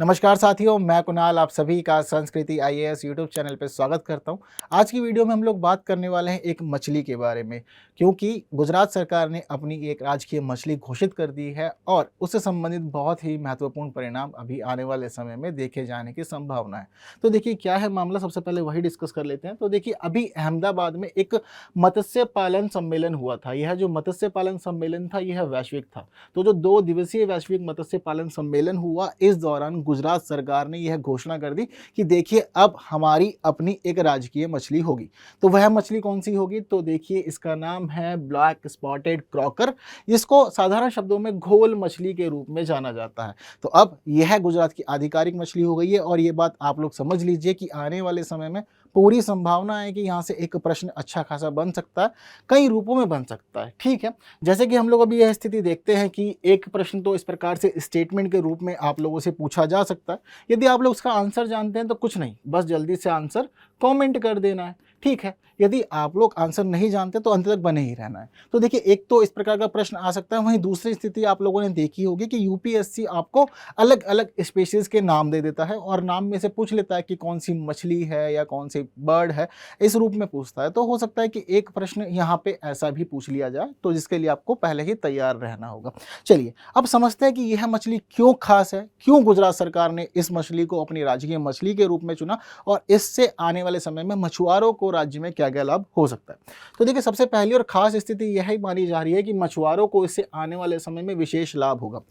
नमस्कार साथियों, मैं कुणाल आप सभी का संस्कृति आईएएस यूट्यूब चैनल पर स्वागत करता हूं। आज की वीडियो में हम लोग बात करने वाले हैं एक मछली के बारे में, क्योंकि गुजरात सरकार ने अपनी एक राजकीय मछली घोषित कर दी है और उससे संबंधित बहुत ही महत्वपूर्ण परिणाम अभी आने वाले समय में देखे जाने की संभावना है। तो देखिए क्या है मामला, सबसे पहले वही डिस्कस कर लेते हैं। तो देखिए अभी अहमदाबाद में एक मत्स्य पालन सम्मेलन हुआ था। यह जो मत्स्य पालन सम्मेलन था यह वैश्विक था। तो जो 2 दिवसीय वैश्विक मत्स्य पालन सम्मेलन हुआ, इस दौरान गुजरात सरकार ने यह घोषणा कर दी कि देखिए अब हमारी अपनी एक राजकीय मछली होगी। तो वह मछली कौन सी होगी? तो देखिए इसका नाम है ब्लैक स्पॉटेड क्रॉकर, जिसको साधारण शब्दों में घोल मछली के रूप में जाना जाता है। तो अब यह गुजरात की आधिकारिक मछली हो गई है और ये बात आप लोग समझ लीजिए कि आने वाले समय में पूरी संभावना है कि यहाँ से एक प्रश्न अच्छा खासा बन सकता है, कई रूपों में बन सकता है। ठीक है, जैसे कि हम लोग अभी यह स्थिति देखते हैं कि एक प्रश्न तो इस प्रकार से स्टेटमेंट के रूप में आप लोगों से पूछा जा सकता है। यदि आप लोग उसका आंसर जानते हैं तो कुछ नहीं, बस जल्दी से आंसर कमेंट कर देना है। ठीक है, यदि आप लोग आंसर नहीं जानते तो अंत तक बने ही रहना है। तो देखिए एक तो इस प्रकार का प्रश्न आ सकता है। वहीं दूसरी स्थिति आप लोगों ने देखी होगी कि यूपीएससी आपको अलग अलग स्पीशीज के नाम दे देता है और नाम में से पूछ लेता है कि कौन सी मछली है या कौन सी बर्ड है, इस रूप में पूछता है। तो हो सकता है कि एक प्रश्न यहाँ पे ऐसा भी पूछ लिया जाए, तो जिसके लिए आपको पहले ही तैयार रहना होगा। चलिए अब समझते हैं कि यह मछली क्यों खास है, क्यों गुजरात सरकार ने इस मछली को अपनी राजकीय मछली के रूप में चुना और इससे आने वाले समय में मछुआरों को राज्य में क्या क्या लाभ हो सकता है। तो देखिए सबसे पहली और खास स्थिति यह ही मानी जा रही है कि मछुआरों को इससे आने वाले समय में विशेष लाभ होगा।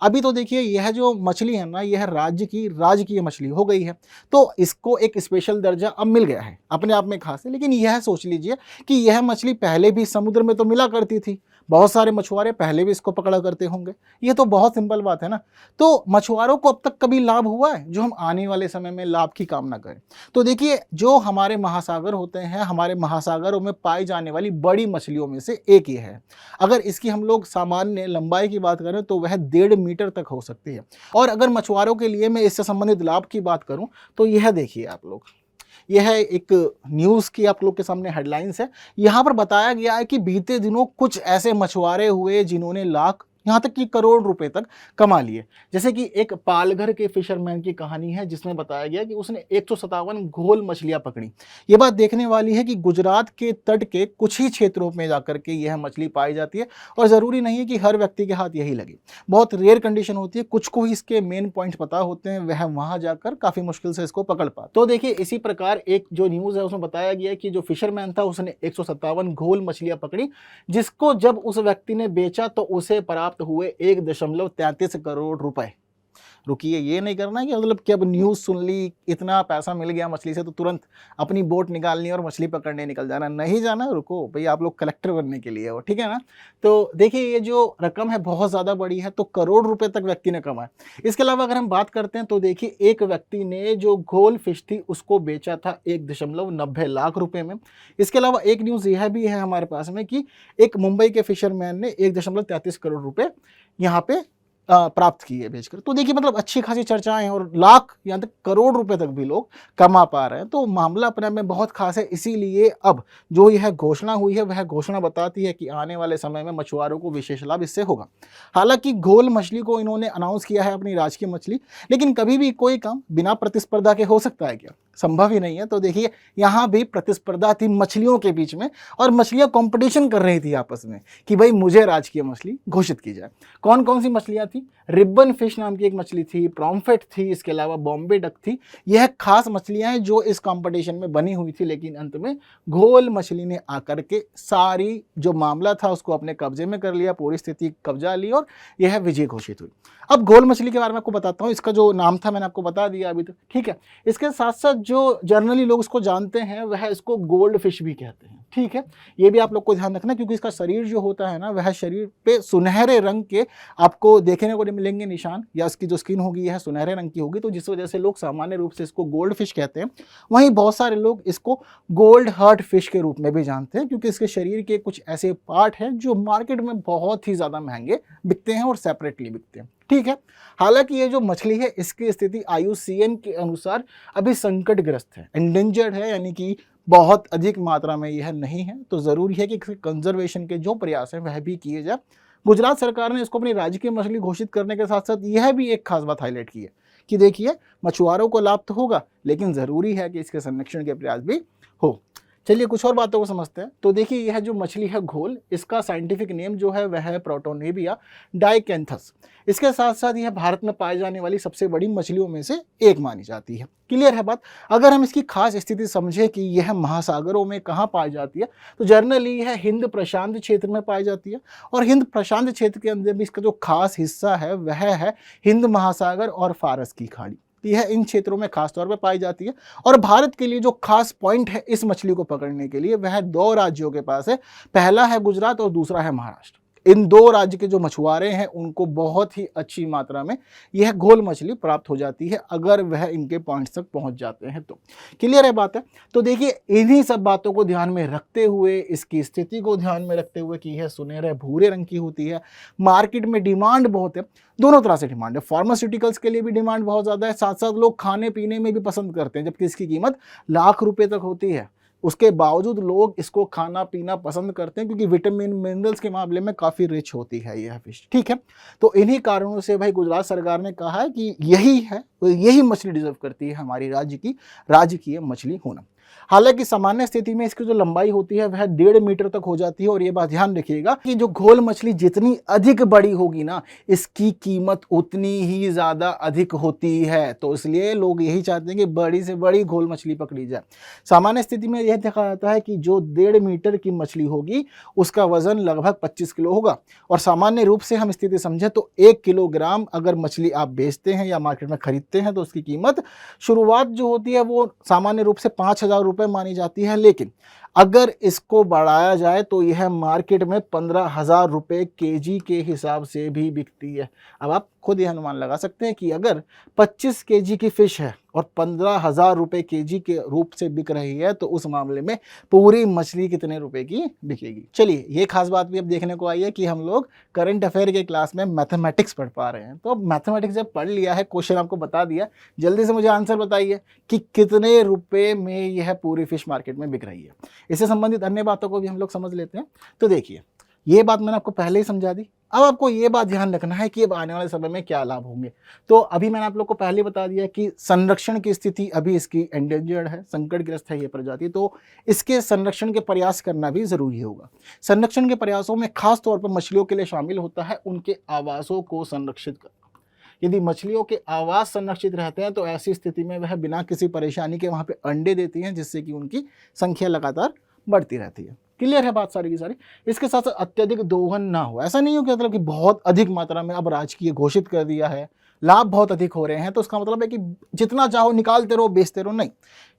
अभी तो देखिए यह जो मछली है ना, यह राज्य की राजकीय मछली हो गई है, तो इसको एक स्पेशल दर्जा अब मिल गया है, अपने आप में खास है। लेकिन यह सोच लीजिए कि यह मछली पहले भी समुद्र में तो मिला करती थी, बहुत सारे मछुआरे पहले भी इसको पकड़ा करते होंगे। ये तो बहुत सिंपल बात है ना। तो मछुआरों को अब तक कभी लाभ हुआ है जो हम आने वाले समय में लाभ की कामना करें? तो देखिए जो हमारे महासागर होते हैं, हमारे महासागरों में पाई जाने वाली बड़ी मछलियों में से एक ये है। अगर इसकी हम लोग सामान्य लंबाई की बात करें तो वह 1.5 मीटर तक हो सकती है। और अगर मछुआरों के लिए मैं इससे संबंधित लाभ की बात करूं तो यह देखिए आप लोग, यह एक न्यूज़ की आप लोग के सामने हेडलाइंस है। यहाँ पर बताया गया है कि बीते दिनों कुछ ऐसे मछुआरे हुए जिन्होंने लाख, यहाँ तक कि करोड़ रुपए तक कमा लिए। जैसे कि एक पालघर के फिशरमैन की कहानी है जिसमें बताया गया कि उसने 157 घोल मछलियां पकड़ी। ये बात देखने वाली है कि गुजरात के तट के कुछ ही क्षेत्रों में जाकर के यह मछली पाई जाती है और ज़रूरी नहीं है कि हर व्यक्ति के हाथ यही लगे। बहुत रेयर कंडीशन होती है, कुछ को ही इसके मेन पॉइंट पता होते हैं, वह वहां जाकर काफ़ी मुश्किल से इसको पकड़ पाते। तो देखिए इसी प्रकार एक जो न्यूज़ है उसमें बताया गया कि जो फिशरमैन था उसने 157 घोल मछलियां पकड़ी, जिसको जब उस व्यक्ति ने बेचा तो उसे प्राप्त हुए 1.33 करोड़ रुपए। रुकिए, ये नहीं करना कि मतलब कि अब न्यूज़ सुन ली, इतना पैसा मिल गया मछली से तो तुरंत अपनी बोट निकालनी और मछली पकड़ने निकल जाना। नहीं जाना, रुको भाई, आप लोग कलेक्टर बनने के लिए हो, ठीक है ना। तो देखिए ये जो रकम है बहुत ज़्यादा बड़ी है, तो करोड़ रुपए तक व्यक्ति ने कमाया। इसके अलावा अगर हम बात करते हैं तो देखिए एक व्यक्ति ने जो गोल्ड फिश थी उसको बेचा था 1.90 लाख रुपए में। इसके अलावा एक न्यूज़ यह भी है हमारे पास में कि एक मुंबई के फिशरमैन ने 1.33 करोड़ रुपए यहाँ पे प्राप्त किए बेचकर। तो देखिए मतलब अच्छी खासी चर्चाएं हैं और लाख यहाँ तक करोड़ रुपए तक भी लोग कमा पा रहे हैं। तो मामला अपने में बहुत खास है। इसीलिए अब जो यह घोषणा हुई है वह घोषणा बताती है कि आने वाले समय में मछुआरों को विशेष लाभ इससे होगा। हालांकि घोल मछली को इन्होंने अनाउंस किया है अपनी राजकीय मछली, लेकिन कभी भी कोई काम बिना प्रतिस्पर्धा के हो सकता है क्या? संभव ही नहीं है। तो देखिए यहाँ भी प्रतिस्पर्धा थी मछलियों के बीच में और मछलियाँ कंपटीशन कर रही थी आपस में कि भाई मुझे राजकीय मछली घोषित की जाए। कौन कौन सी मछलियाँ थी? रिबन फिश नाम की एक मछली थी, प्रॉम्फेट थी, इसके अलावा बॉम्बे डक थी। यह खास मछलियाँ हैं जो इस कंपटीशन में बनी हुई थी, लेकिन अंत में घोल मछली ने आकर के सारी जो मामला था उसको अपने कब्जे में कर लिया, पूरी स्थिति कब्जा ली और यह विजय घोषित हुई। अब घोल मछली के बारे में आपको बताता हूँ। इसका जो नाम था मैंने आपको बता दिया अभी तक, ठीक है। इसके साथ साथ जो जनरली लोग इसको जानते हैं वह इसको गोल्ड फिश भी कहते हैं, ठीक है। ये भी आप लोग को ध्यान रखना, क्योंकि इसका शरीर जो होता है ना वह शरीर पे सुनहरे रंग के आपको देखने को मिलेंगे निशान, या इसकी जो स्किन होगी यह सुनहरे रंग की होगी, तो जिस वजह से लोग सामान्य रूप से इसको गोल्ड फिश कहते हैं। वहीं बहुत सारे लोग इसको गोल्ड हार्ट फिश के रूप में भी जानते हैं, क्योंकि इसके शरीर के कुछ ऐसे पार्ट हैं जो मार्केट में बहुत ही ज़्यादा महंगे बिकते हैं और सेपरेटली बिकते हैं, ठीक है। हालांकि ये जो मछली है इसकी स्थिति IUCN के अनुसार अभी संकटग्रस्त है, एंडेंजर्ड है, यानी कि बहुत अधिक मात्रा में यह नहीं है। तो ज़रूरी है कि कंजर्वेशन के जो प्रयास हैं वह भी किए जाए। गुजरात सरकार ने इसको अपनी राज्य की मछली घोषित करने के साथ साथ यह भी एक खास बात हाईलाइट की है कि देखिए मछुआरों को लाभ तो होगा, लेकिन ज़रूरी है कि इसके संरक्षण के प्रयास भी हो। चलिए कुछ और बातों को समझते हैं। तो देखिए यह जो मछली है घोल, इसका साइंटिफिक नेम जो है वह है प्रोटोनेबिया डाइकेंथस। इसके साथ साथ यह भारत में पाई जाने वाली सबसे बड़ी मछलियों में से एक मानी जाती है। क्लियर है बात। अगर हम इसकी खास स्थिति समझें कि यह महासागरों में कहाँ पाई जाती है, तो जनरली यह हिंद प्रशांत क्षेत्र में पाई जाती है, और हिंद प्रशांत क्षेत्र के अंदर भी इसका जो खास हिस्सा है वह है हिंद महासागर और फारस की खाड़ी। यह इन क्षेत्रों में खास तौर पर पाई जाती है। और भारत के लिए जो खास पॉइंट है इस मछली को पकड़ने के लिए, वह दो राज्यों के पास है। पहला है गुजरात और दूसरा है महाराष्ट्र। इन दो राज्य के जो मछुआरे हैं उनको बहुत ही अच्छी मात्रा में यह घोल मछली प्राप्त हो जाती है, अगर वह इनके पॉइंट्स तक पहुंच जाते हैं तो। क्लियर है बात है। तो देखिए इन्हीं सब बातों को ध्यान में रखते हुए, इसकी स्थिति को ध्यान में रखते हुए कि यह सुनहरे भूरे रंग की होती है, मार्केट में डिमांड बहुत है, दोनों तरह से डिमांड है। फार्मास्यूटिकल्स के लिए भी डिमांड बहुत ज़्यादा है, साथ साथ लोग खाने पीने में भी पसंद करते हैं, जबकि इसकी कीमत लाख रुपए तक होती है। उसके बावजूद लोग इसको खाना पीना पसंद करते हैं, क्योंकि विटामिन मिनरल्स के मामले में काफ़ी रिच होती है यह फिश। ठीक है, तो इन्हीं कारणों से भाई गुजरात सरकार ने कहा है कि यही है, यही मछली डिजर्व करती है हमारी राज्य की राजकीय मछली होना। हालांकि सामान्य स्थिति में इसकी जो लंबाई होती है वह 1.5 मीटर तक हो जाती है। और ये बात ध्यान रखिएगा कि जो घोल मछली जितनी अधिक बड़ी होगी ना, इसकी कीमत उतनी ही ज़्यादा अधिक होती है। तो इसलिए लोग यही चाहते हैं कि बड़ी से बड़ी घोल मछली पकड़ी जाए। सामान्य स्थिति में यह देखा जाता है कि जो 1.5 मीटर की मछली होगी उसका वजन लगभग 25 किलो होगा। और सामान्य रूप से हम स्थिति समझें तो 1 किलोग्राम अगर मछली आप बेचते हैं या मार्केट में खरीदते हैं तो उसकी कीमत शुरुआत जो होती है वो सामान्य रूप से 5,000 रुपये मानी जाती है। लेकिन अगर इसको बढ़ाया जाए तो यह मार्केट में 15,000 रुपये केजी के हिसाब से भी बिकती है। अब आप खुद यह अनुमान लगा सकते हैं कि अगर 25 केजी की फिश है और 15,000 रुपये केजी के रूप से बिक रही है, तो उस मामले में पूरी मछली कितने रुपए की बिकेगी। चलिए ये खास बात भी अब देखने को आई है कि हम लोग करंट अफेयर के क्लास में मैथमेटिक्स पढ़ पा रहे हैं। तो अब मैथमेटिक्स जब पढ़ लिया है, क्वेश्चन आपको बता दिया, जल्दी से मुझे आंसर बताइए कि कितने रुपए में यह पूरी फिश मार्केट में बिक रही है। इससे संबंधित अन्य बातों को भी हम लोग समझ लेते हैं। तो देखिए ये बात मैंने आपको पहले ही समझा दी। अब आपको ये बात ध्यान रखना है कि अब आने वाले समय में क्या लाभ होंगे। तो अभी मैंने आप लोग को पहले बता दिया कि संरक्षण की स्थिति अभी इसकी एंडेंजर्ड है, संकटग्रस्त है ये प्रजाति, तो इसके संरक्षण के प्रयास करना भी जरूरी होगा। संरक्षण के प्रयासों में खास तौर पर मछलियों के लिए शामिल होता है उनके आवासों को संरक्षित करना। यदि मछलियों के आवास संरक्षित रहते हैं तो ऐसी स्थिति में वह बिना किसी परेशानी के वहाँ पे अंडे देती हैं, जिससे कि उनकी संख्या लगातार बढ़ती रहती है। क्लियर है बात सारी की सारी। इसके साथ साथ अत्यधिक दोहन ना हो। ऐसा नहीं हो कि मतलब कि बहुत अधिक मात्रा में अब राजकीय घोषित कर दिया है, लाभ बहुत अधिक हो रहे हैं, तो उसका मतलब है कि जितना चाहो निकालते रहो बेचते रहो। नहीं,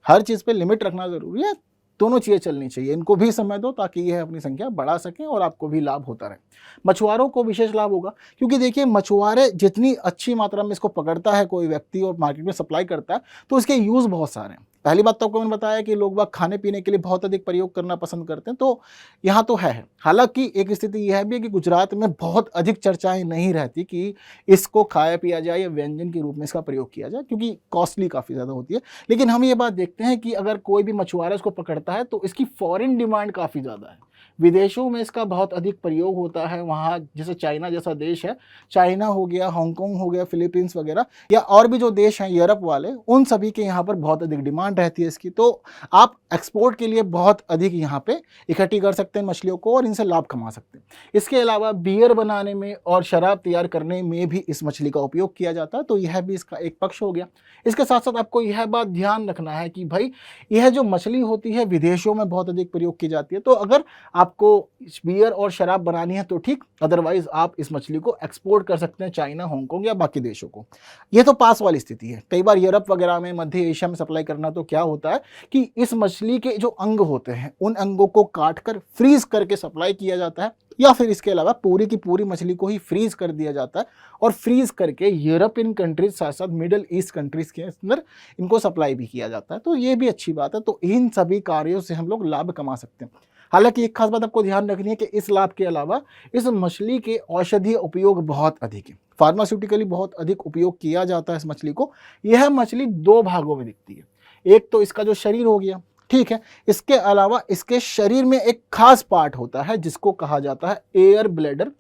हर चीज़ पे लिमिट रखना जरूरी है। दोनों चीज़ें चलनी चाहिए, इनको भी समय दो ताकि यह अपनी संख्या बढ़ा सकें और आपको भी लाभ होता रहे। मछुआरों को विशेष लाभ होगा, क्योंकि देखिए मछुआरे जितनी अच्छी मात्रा में इसको पकड़ता है कोई व्यक्ति और मार्केट में सप्लाई करता है, तो इसके यूज़ बहुत सारे हैं। पहली बात तो आपको मैंने बताया कि लोग बाग खाने पीने के लिए बहुत अधिक प्रयोग करना पसंद करते हैं, तो यहाँ तो है। हालांकि एक स्थिति यह भी है कि गुजरात में बहुत अधिक चर्चाएं नहीं रहती कि इसको खाया पिया जाए या व्यंजन के रूप में इसका प्रयोग किया जाए, क्योंकि कॉस्टली काफ़ी ज़्यादा होती है। लेकिन हम ये बात देखते हैं कि अगर कोई भी मछुआरा इसको पकड़ता है तो इसकी फॉरेन डिमांड काफ़ी ज़्यादा है। विदेशों में इसका बहुत अधिक प्रयोग होता है। वहाँ जैसे चाइना जैसा देश है, चाइना हो गया, हांगकांग हो गया, फिलीपींस वगैरह, या और भी जो देश हैं यूरोप वाले, उन सभी के यहाँ पर बहुत अधिक डिमांड रहती है इसकी। तो आप एक्सपोर्ट के लिए बहुत अधिक यहाँ पे इकट्ठी कर सकते हैं मछलियों को और इनसे लाभ कमा सकते हैं। इसके अलावा बियर बनाने में और शराब तैयार करने में भी इस मछली का उपयोग किया जाता है, तो यह भी इसका एक पक्ष हो गया। इसके साथ साथ आपको यह बात ध्यान रखना है कि भाई यह जो मछली होती है विदेशों में बहुत अधिक प्रयोग की जाती है। तो अगर आपको बियर और शराब बनानी है तो ठीक, अदरवाइज आप इस मछली को एक्सपोर्ट कर सकते हैं चाइना, हांगकांग या बाकी देशों को। यह तो पास वाली स्थिति है। कई बार यूरोप वगैरह में, मध्य एशिया में सप्लाई करना, तो क्या होता है कि इस मछली के जो अंग होते हैं उन अंगों को काटकर फ्रीज करके सप्लाई किया जाता है, या फिर इसके अलावा पूरी की पूरी मछली को ही फ्रीज कर दिया जाता है और फ्रीज करके यूरोपियन कंट्रीज साथ साथ मिडिल ईस्ट कंट्रीज के अंदर इनको सप्लाई भी किया जाता है। तो ये भी अच्छी बात है। तो इन सभी कार्यों से हम लोग लाभ कमा सकते हैं। हालांकि एक खास बात आपको ध्यान रखनी है कि इस लाभ के अलावा इस मछली के औषधीय उपयोग बहुत अधिक है। फार्मास्यूटिकली बहुत अधिक उपयोग किया जाता है इस मछली को। यह मछली दो भागों में दिखती है। एक तो इसका जो शरीर हो गया, ठीक है, इसके अलावा इसके शरीर में एक खास पार्ट होता है जिसको कहा जाता है एयर ब्लैडर।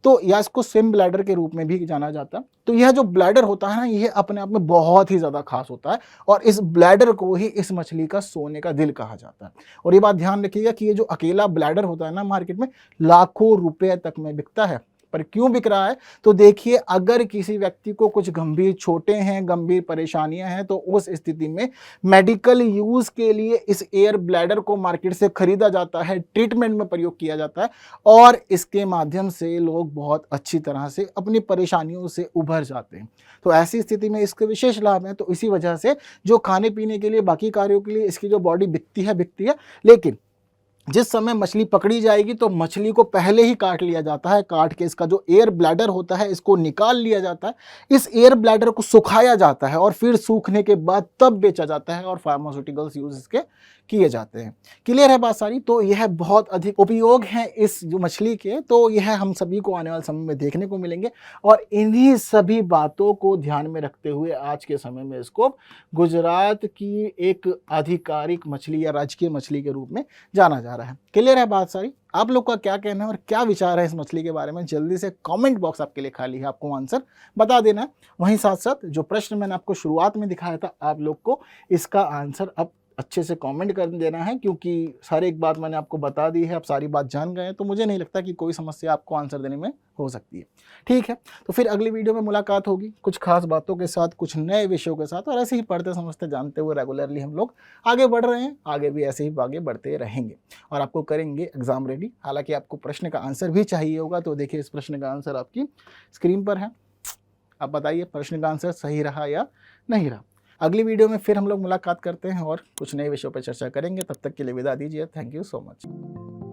तो या इसको स्विम ब्लैडर के रूप में भी जाना जाता है। तो यह जो ब्लैडर होता है ना, यह अपने आप में बहुत ही ज़्यादा खास होता है और इस ब्लैडर को ही इस मछली का सोने का दिल कहा जाता है। और ये बात ध्यान रखिएगा कि ये जो अकेला ब्लैडर होता है ना, मार्केट में लाखों रुपए तक में बिकता है। पर क्यों बिक रहा है? तो देखिए, अगर किसी व्यक्ति को कुछ गंभीर चोटें हैं, गंभीर परेशानियां हैं, तो उस स्थिति में मेडिकल यूज के लिए इस एयर ब्लैडर को मार्केट से खरीदा जाता है, ट्रीटमेंट में प्रयोग किया जाता है और इसके माध्यम से लोग बहुत अच्छी तरह से अपनी परेशानियों से उभर जाते हैं। तो ऐसी स्थिति में इसके विशेष लाभ हैं। तो इसी वजह से जो खाने पीने के लिए, बाकी कार्यों के लिए इसकी जो बॉडी बिकती है, लेकिन जिस समय मछली पकड़ी जाएगी तो मछली को पहले ही काट लिया जाता है। काट के इसका जो एयर ब्लैडर होता है इसको निकाल लिया जाता है। इस एयर ब्लैडर को सुखाया जाता है और फिर सूखने के बाद तब बेचा जाता है और फार्मास्यूटिकल्स यूज इसके किए जाते हैं। क्लियर है बात सारी? तो यह बहुत अधिक उपयोग है इस जो मछली के, तो यह हम सभी को आने वाले समय में देखने को मिलेंगे और इन्हीं सभी बातों को ध्यान में रखते हुए आज के समय में इसको गुजरात की एक आधिकारिक मछली या राजकीय मछली के रूप में जाना जा रहा है। क्लियर है बात सारी? आप लोग का क्या कहना है और क्या विचार है इस मछली के बारे में? जल्दी से कमेंट बॉक्स आपके लिए खाली है, आपको आंसर बता देना है। वहीं साथ साथ जो प्रश्न मैंने आपको शुरुआत में दिखाया था, आप लोग को इसका आंसर अब अच्छे से कमेंट कर देना है, क्योंकि सारी एक बात मैंने आपको बता दी है, आप सारी बात जान गए हैं, तो मुझे नहीं लगता कि कोई समस्या आपको आंसर देने में हो सकती है। ठीक है, तो फिर अगली वीडियो में मुलाकात होगी कुछ खास बातों के साथ, कुछ नए विषयों के साथ, और ऐसे ही पढ़ते समझते जानते हुए रेगुलरली हम लोग आगे बढ़ रहे हैं, आगे भी ऐसे ही आगे बढ़ते रहेंगे और आपको करेंगे एग्जाम रेडी। हालांकि आपको प्रश्न का आंसर भी चाहिए होगा, तो देखिए इस प्रश्न का आंसर आपकी स्क्रीन पर है। आप बताइए प्रश्न का आंसर सही रहा या नहीं रहा। अगली वीडियो में फिर हम लोग मुलाकात करते हैं और कुछ नए विषयों पर चर्चा करेंगे। तब तक के लिए विदा दीजिए। Thank you so much.